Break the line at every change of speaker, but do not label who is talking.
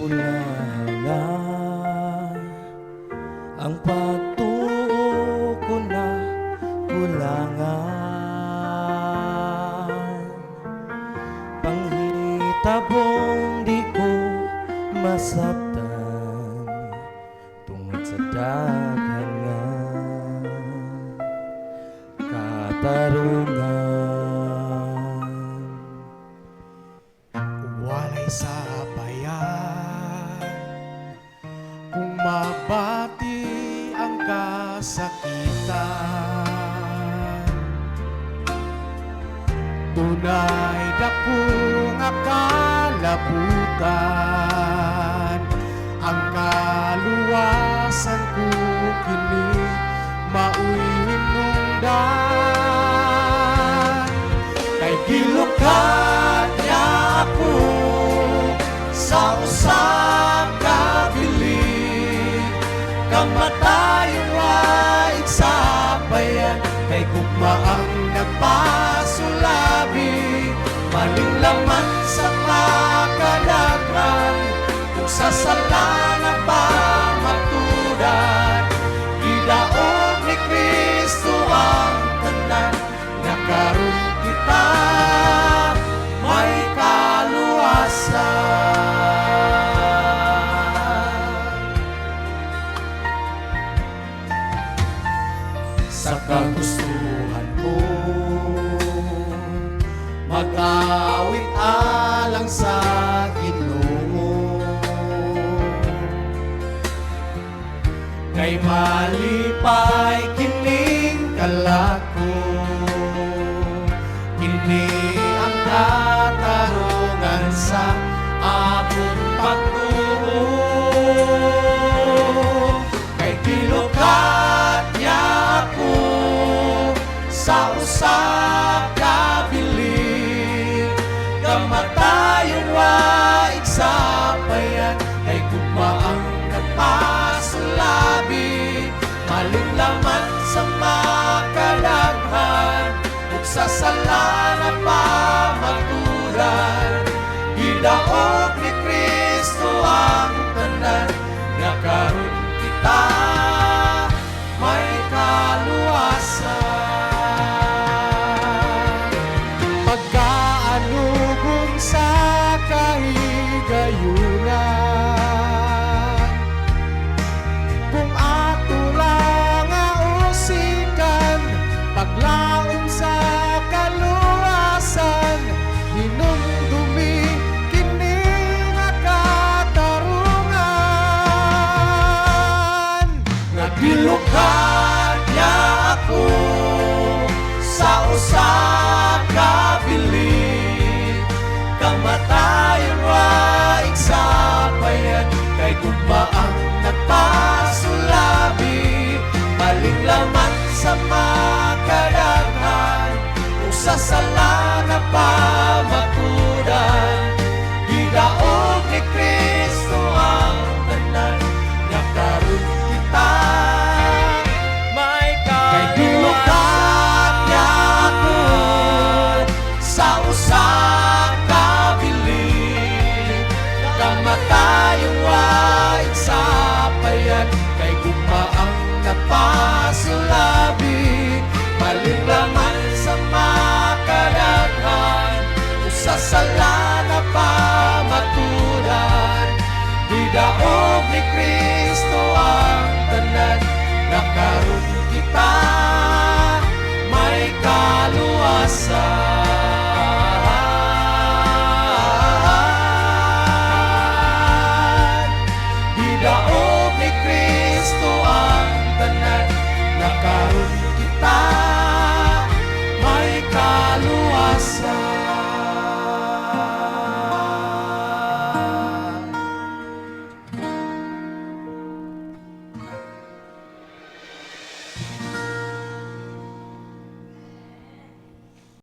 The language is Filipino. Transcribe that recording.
Ulala ang pagtuo ko na kulangan, panghitabong di ko masabtan tungod sa daghan nga katarungan.
Walay sabayan kung mabati ang kasakitan, tunay dakong akalabutan, ang kaluwasan ko kini mao'y hinungdan. Kay gilukat niya ako sa usap ka bilig, kamatayon waig sa bayan, kay gugmaang nagpasulabi, maling laman sa makadagran, kung sa sala na pa matudan, gidaog ni Kristo ang tanan, nga karon kita may kaluwasan. Sa kagustuhan ko mag-awit alang sa Ginoo, kay malipay kining kalako, kini ang katarungan sa akong pagtuo. Kay gilukat niya ako sa usap ka bilig, kamatayon waig sa bayan, kay gugmaang nagpasalabi, maling laman sa makadaghan, ug sa sala na pamaturan, gidaog ni Kristo ang tanan, nga karon kita may kaluwasan. Pagkaanugong sa kahigayunan, kung ato lang nga usikan, paglaom sa kaluwasan, hinumdumi kini nga katarungan. Nagilukat niya ako sa usap ka bilig, kamatayon waig sa bayan, kay gugmaang nagpasulabi, maling laman sa makadaghan, kung sa sala na pamatudan, gidaog ni Kristo ang tanan, nga karon kita may kaluwasan. Niya ako sa usap ka bilig, kamatayon waig sa bayan, kay gugmaang nagpasulabi, maling laman sa makadaghan, kung sa sala na pamatudan, gidaog ni Kristo ang tanan, nga karon